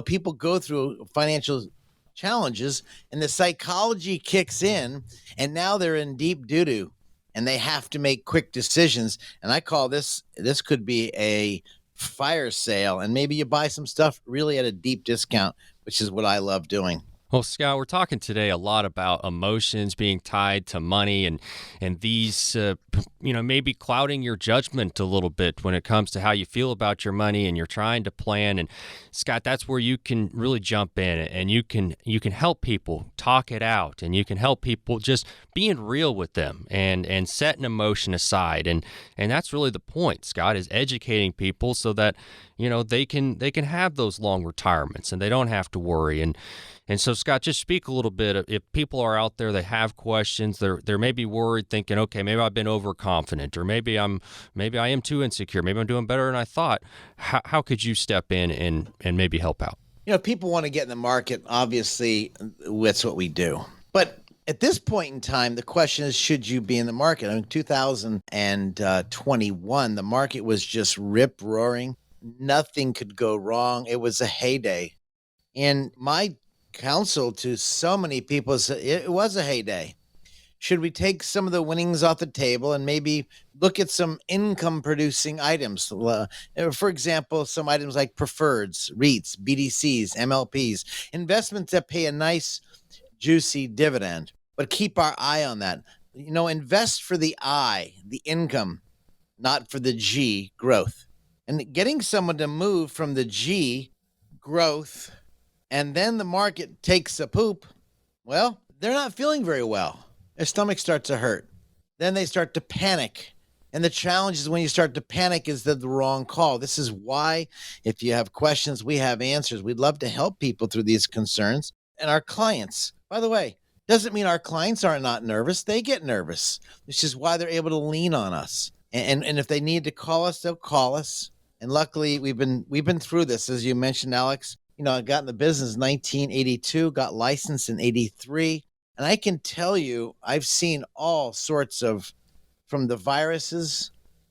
[SPEAKER 7] People go through financial challenges and the psychology kicks in, and now they're in deep doo-doo and they have to make quick decisions. And I call this could be a fire sale, and maybe you buy some stuff really at a deep discount, which is what I love doing.
[SPEAKER 6] Well, Scott, we're talking today a lot about emotions being tied to money and these, maybe clouding your judgment a little bit when it comes to how you feel about your money and you're trying to plan. And Scott, that's where you can really jump in and you can help people talk it out, and you can help people just being real with them and setting emotion aside. And that's really the point, Scott, is educating people so that, they can have those long retirements and they don't have to worry. And so, Scott, just speak a little bit. If people are out there, they have questions, they're maybe worried, thinking, okay, maybe I've been overconfident, or maybe I am too insecure, maybe I'm doing better than I thought. How could you step in and maybe help out?
[SPEAKER 7] If people want to get in the market, obviously that's what we do. But at this point in time, the question is, should you be in the market? In 2021, the market was just rip-roaring. Nothing could go wrong. It was a heyday. And my counsel to so many people is it was a heyday. Should we take some of the winnings off the table and maybe look at some income producing items? For example, some items like preferreds, REITs, BDCs, MLPs, investments that pay a nice juicy dividend, but keep our eye on that. Invest for the I, the income, not for the G, growth. And getting someone to move from the G, growth, and then the market takes a poop, well, they're not feeling very well. Their stomach starts to hurt. Then they start to panic. And the challenge is when you start to panic is the wrong call. This is why, if you have questions, we have answers. We'd love to help people through these concerns. And our clients, by the way, doesn't mean our clients are not nervous. They get nervous. This is why they're able to lean on us. And if they need to call us, they'll call us. And luckily, we've been through this, as you mentioned, Alex. I got in the business in 1982, got licensed in 83. And I can tell you, I've seen all sorts of, from the viruses,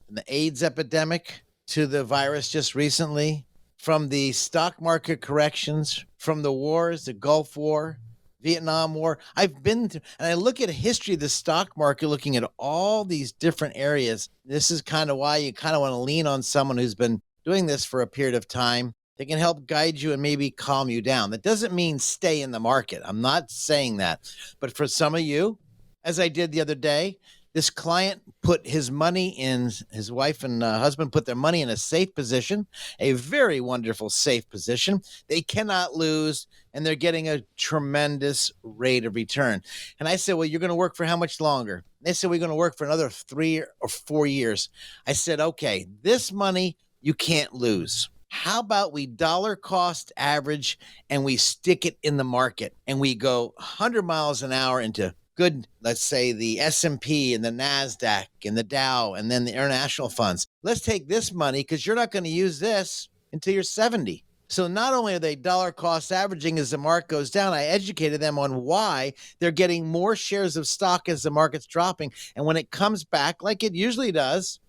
[SPEAKER 7] the AIDS epidemic to the virus just recently, from the stock market corrections, from the wars, the Gulf War, Vietnam War. I've been through, and I look at a history of the stock market, looking at all these different areas. This is kind of why you kind of want to lean on someone who's been doing this for a period of time. They can help guide you and maybe calm you down. That doesn't mean stay in the market. I'm not saying that. But for some of you, as I did the other day, this client put his money in, his wife and husband put their money in a safe position, a very wonderful safe position. They cannot lose, and they're getting a tremendous rate of return. And I said, well, you're going to work for how much longer? They said, we're going to work for another 3 or 4 years. I said, okay, this money you can't lose. How about we dollar cost average and we stick it in the market and we go 100 miles an hour into good, let's say the S&P and the NASDAQ and the Dow and then the international funds. Let's take this money because you're not going to use this until you're 70. So not only are they dollar cost averaging as the market goes down, I educated them on why they're getting more shares of stock as the market's dropping. And when it comes back, like it usually does,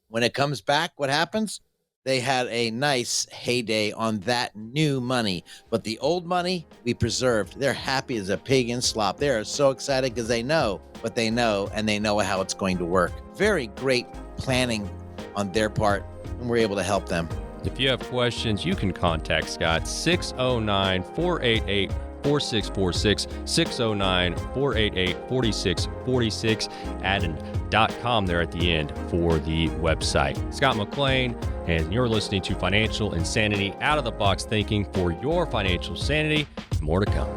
[SPEAKER 7] when it comes back, what happens? They had a nice heyday on that new money. But the old money, we preserved. They're happy as a pig in slop. They are so excited because they know what they know, and they know how it's going to work. Very great planning on their part, and we're able to help them.
[SPEAKER 6] If you have questions, you can contact Scott, 609-488-4646, 609-488-4646, add an .com there at the end for the website. Scott McLean, and you're listening to Financial Insanity, out-of-the-box thinking for your financial sanity. More to come.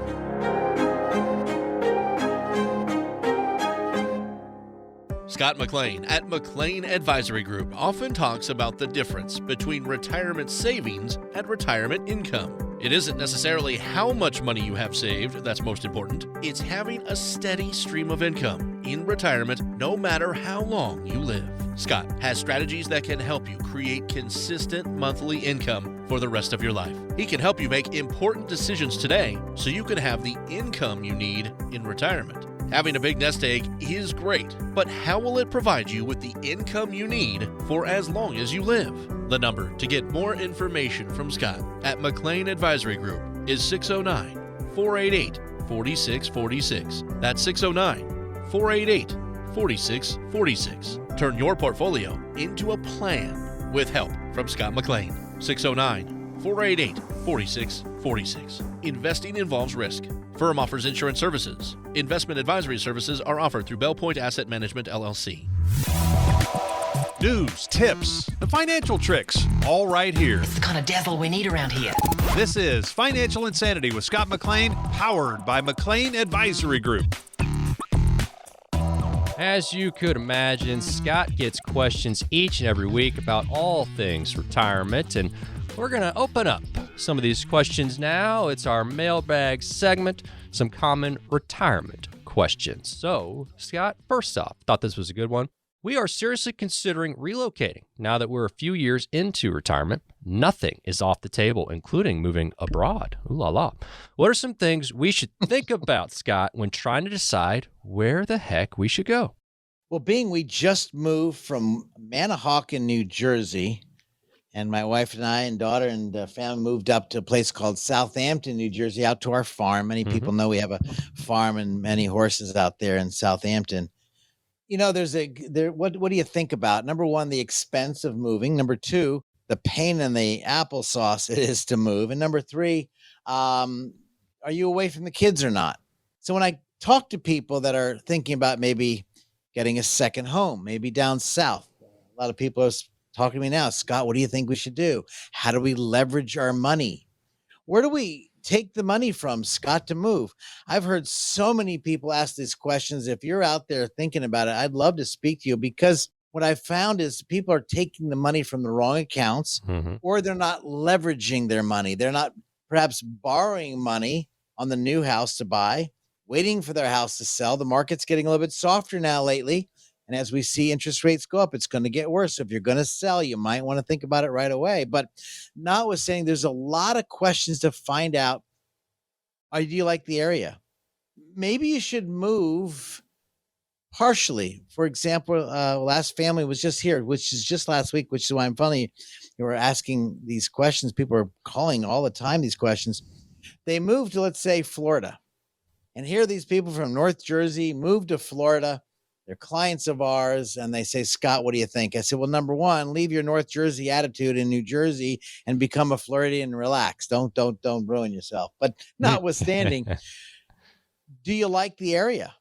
[SPEAKER 8] Scott McLean at McLean Advisory Group often talks about the difference between retirement savings and retirement income. It isn't necessarily how much money you have saved that's most important. It's having a steady stream of income in retirement no matter how long you live. Scott has strategies that can help you create consistent monthly income for the rest of your life. He can help you make important decisions today so you can have the income you need in retirement. Having a big nest egg is great, but how will it provide you with the income you need for as long as you live? The number to get more information from Scott at McLean Advisory Group is 609-488-4646. That's 609-488-4646. Turn your portfolio into a plan with help from Scott McLean. 609-488-4646. Investing involves risk. Firm offers insurance services. Investment advisory services are offered through Bell Point Asset Management, LLC.
[SPEAKER 9] News, tips, and financial tricks, all right here.
[SPEAKER 12] It's the kind of devil we need around here.
[SPEAKER 9] This is Financial Insanity with Scott McLean, powered by McLean Advisory Group.
[SPEAKER 6] As you could imagine, Scott gets questions each and every week about all things retirement, and we're going to open up some of these questions now. It's our mailbag segment, some common retirement questions. So, Scott, first off, thought this was a good one. We are seriously considering relocating now that we're a few years into retirement. Nothing is off the table, including moving abroad. Ooh la la. What are some things we should think about, Scott, when trying to decide where the heck we should go?
[SPEAKER 7] Well, being we just moved from Manahawkin, New Jersey, and my wife and I and daughter and family moved up to a place called Southampton, New Jersey, out to our farm. Many people know we have a farm and many horses out there in Southampton. You know, what do you think about? Number one, the expense of moving. Number two, the pain in the applesauce it is to move. And number three, are you away from the kids or not? So when I talk to people that are thinking about maybe getting a second home, maybe down south, a lot of people are talking to me now, Scott, what do you think we should do? How do we leverage our money? Where do we take the money from, Scott, to move? I've heard so many people ask these questions. If you're out there thinking about it, I'd love to speak to you, because what I've found is people are taking the money from the wrong accounts, or they're not leveraging their money. They're not perhaps borrowing money on the new house to buy, waiting for their house to sell. The market's getting a little bit softer now lately. And as we see interest rates go up, it's going to get worse. So if you're going to sell, you might want to think about it right away. But notwithstanding, there's a lot of questions to find out. Do you like the area? Maybe you should move partially. For example, last family was just here, which is just last week, which is why I'm funny. You were asking these questions. People are calling all the time, these questions. They moved to, let's say, Florida. And here are these people from North Jersey moved to Florida. They're clients of ours, and they say, Scott, what do you think? I said, well, number one, leave your North Jersey attitude in New Jersey and become a Floridian and relax. Don't ruin yourself. But notwithstanding, do you like the area?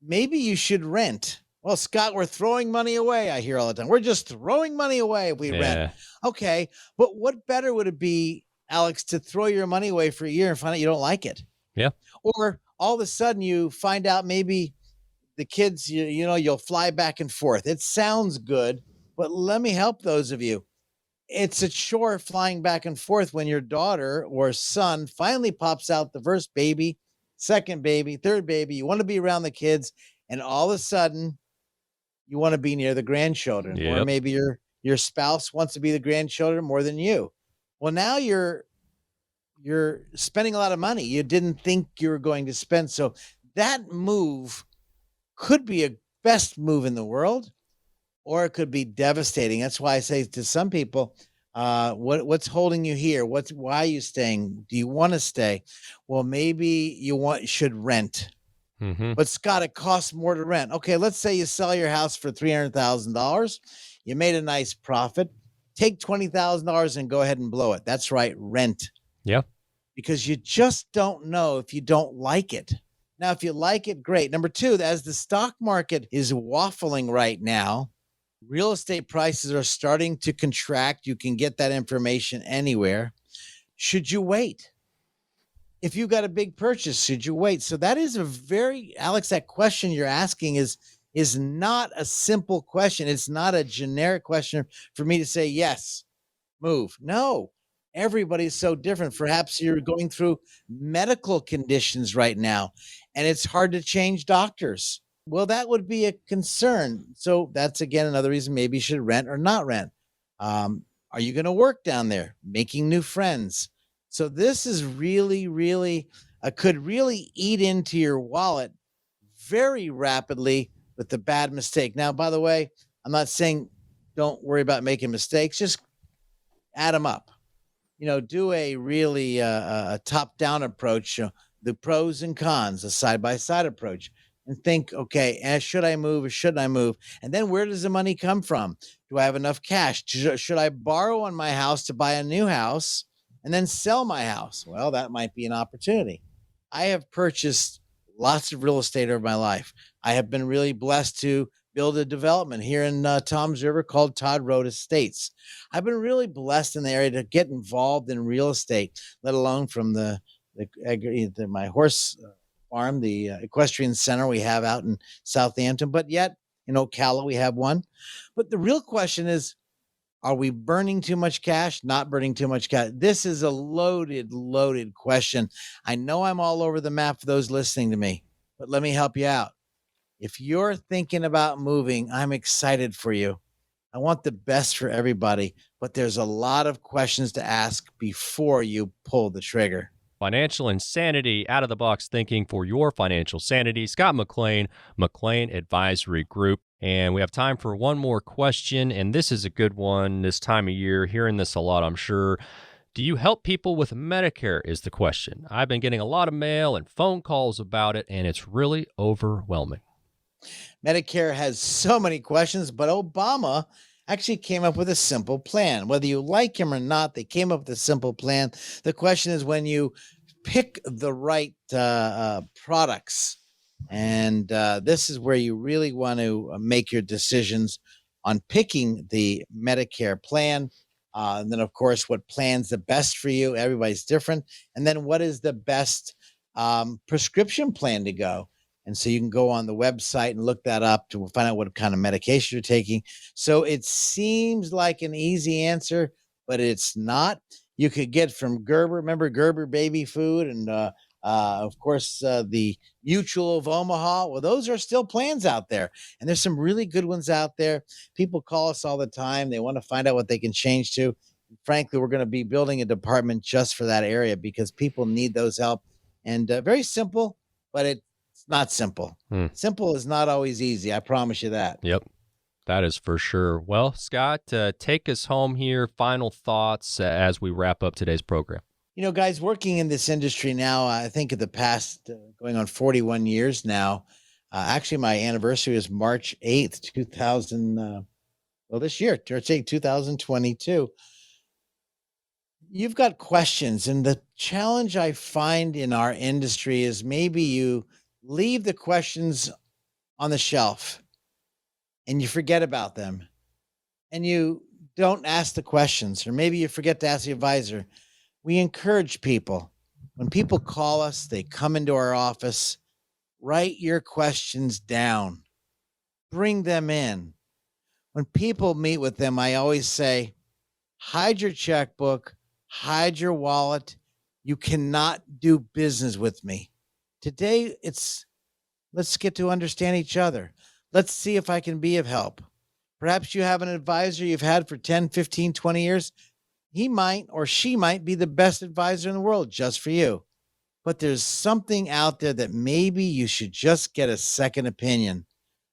[SPEAKER 7] Maybe you should rent. Well, Scott, we're throwing money away. I hear all the time. We're just throwing money away if we rent. Okay, but what better would it be, Alex, to throw your money away for a year and find out you don't like it?
[SPEAKER 6] Yeah.
[SPEAKER 7] Or all of a sudden you find out maybe the kids, you'll fly back and forth. It sounds good, but let me help those of you. It's a chore flying back and forth when your daughter or son finally pops out the first baby, second baby, third baby. You want to be around the kids, and all of a sudden you want to be near the grandchildren. Or maybe your spouse wants to be the grandchildren more than you. Well, now you're spending a lot of money you didn't think you were going to spend. So that move could be a best move in the world, or it could be devastating. That's why I say to some people, what's holding you here? Why are you staying? Do you want to stay? Well, maybe you should rent. But Scott, it costs more to rent. Okay, let's say you sell your house for $300,000. You made a nice profit. Take $20,000 and go ahead and blow it. That's right, rent.
[SPEAKER 6] Yeah.
[SPEAKER 7] Because you just don't know if you don't like it. Now, if you like it, great. Number two, as the stock market is waffling right now, real estate prices are starting to contract. You can get that information anywhere. Should you wait? If you got a big purchase, should you wait? So that is Alex, that question you're asking is not a simple question. It's not a generic question for me to say, yes, move. No. Everybody's so different. Perhaps you're going through medical conditions right now, and it's hard to change doctors. Well, that would be a concern. So that's, again, another reason maybe you should rent or not rent. Are you going to work down there, making new friends? So this is really, really could really eat into your wallet very rapidly with the bad mistake. Now, by the way, I'm not saying don't worry about making mistakes. Just add them up. Do a really a top-down approach, the pros and cons, a side-by-side approach, and think, okay, should I move or shouldn't I move? And then where does the money come from? Do I have enough cash? Should I borrow on my house to buy a new house and then sell my house? Well, that might be an opportunity. I have purchased lots of real estate over my life. I have been really blessed to build a development here in Toms River called Todd Road Estates. I've been really blessed in the area to get involved in real estate, let alone from my horse farm, the equestrian center we have out in Southampton, but yet in Ocala we have one. But the real question is, are we burning too much cash? Not burning too much cash? This is a loaded question. I know I'm all over the map for those listening to me, but let me help you out. If you're thinking about moving, I'm excited for you. I want the best for everybody, but there's a lot of questions to ask before you pull the trigger.
[SPEAKER 6] Financial insanity, out-of-the-box thinking for your financial sanity. Scott McLean, McLean Advisory Group. And we have time for one more question, and this is a good one this time of year. Hearing this a lot, I'm sure. Do you help people with Medicare is the question. I've been getting a lot of mail and phone calls about it, and it's really overwhelming.
[SPEAKER 7] Medicare has so many questions, but Obama actually came up with a simple plan. Whether you like him or not, they came up with a simple plan. The question is, when you pick the right products, and this is where you really want to make your decisions on picking the Medicare plan. And then, of course, what plan's the best for you? Everybody's different. And then what is the best prescription plan to go? And so you can go on the website and look that up to find out what kind of medication you're taking. So it seems like an easy answer, but it's not. You could get from Gerber, remember Gerber baby food, and of course the Mutual of Omaha. Well, those are still plans out there, and there's some really good ones out there. People call us all the time. They want to find out what they can change to. Frankly, we're going to be building a department just for that area because people need those help. And very simple, but it's not simple. Simple is not always easy. I promise you that.
[SPEAKER 6] Yep. That is for sure. Well, Scott, take us home here. Final thoughts as we wrap up today's program.
[SPEAKER 7] Guys, working in this industry now, I think of the past going on 41 years now. Actually, my anniversary is March 8th, 2022. You've got questions, and the challenge I find in our industry is maybe you leave the questions on the shelf and you forget about them and you don't ask the questions, or maybe you forget to ask the advisor. We encourage people, when people call us, they come into our office, write your questions down, bring them in. When people meet with them, I always say, hide your checkbook, hide your wallet. You cannot do business with me. Today, let's get to understand each other. Let's see if I can be of help. Perhaps you have an advisor you've had for 10, 15, 20 years. He might or she might be the best advisor in the world just for you. But there's something out there that maybe you should just get a second opinion.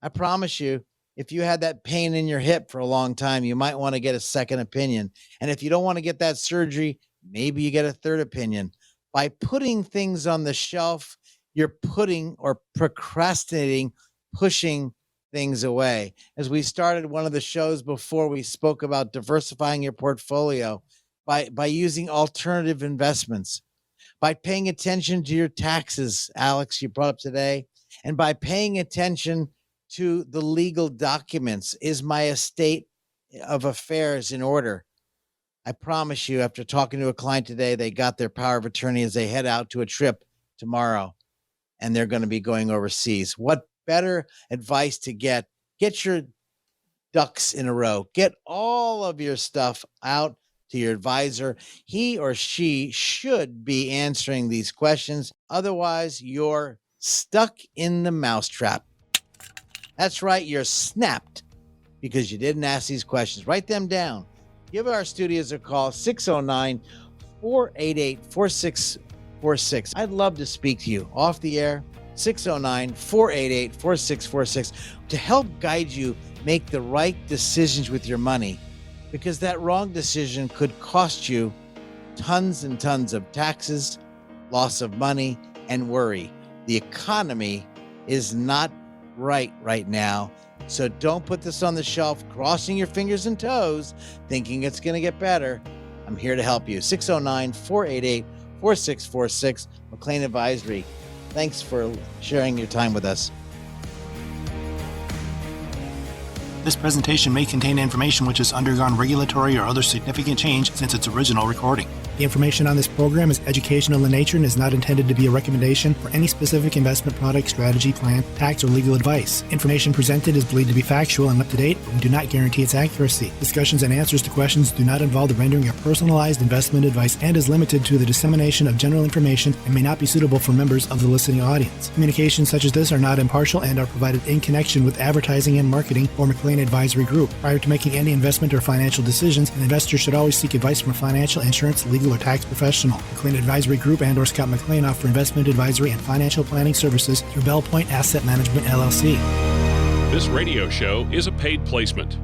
[SPEAKER 7] I promise you, if you had that pain in your hip for a long time, you might want to get a second opinion. And if you don't want to get that surgery, maybe you get a third opinion. By putting things on the shelf, you're putting or procrastinating, pushing things away. As we started one of the shows before, we spoke about diversifying your portfolio by using alternative investments, by paying attention to your taxes, Alex, you brought up today, and by paying attention to the legal documents. Is my estate of affairs in order? I promise you, after talking to a client today, they got their power of attorney as they head out to a trip tomorrow, and they're going to be going overseas. What better advice to get? Get your ducks in a row. Get all of your stuff out to your advisor. He or she should be answering these questions. Otherwise, you're stuck in the mousetrap. That's right, you're snapped because you didn't ask these questions. Write them down. Give our studios a call, 609-488-4646. I'd love to speak to you off the air, 609-488-4646 to help guide you make the right decisions with your money, because that wrong decision could cost you tons and tons of taxes, loss of money, and worry. The economy is not right now. So don't put this on the shelf, crossing your fingers and toes, thinking it's going to get better. I'm here to help you. 609-488-4646, McLean Advisory. Thanks for sharing your time with us.
[SPEAKER 13] This presentation may contain information which has undergone regulatory or other significant change since its original recording. The information on this program is educational in nature and is not intended to be a recommendation for any specific investment product, strategy, plan, tax, or legal advice. Information presented is believed to be factual and up to date, but we do not guarantee its accuracy. Discussions and answers to questions do not involve the rendering of personalized investment advice and is limited to the dissemination of general information and may not be suitable for members of the listening audience. Communications such as this are not impartial and are provided in connection with advertising and marketing for McLean Advisory Group. Prior to making any investment or financial decisions, an investor should always seek advice from a financial, insurance, legal, or tax professional. McLean Advisory Group and or Scott McLean offer investment advisory and financial planning services through Bell Point Asset Management, LLC.
[SPEAKER 2] This radio show is a paid placement.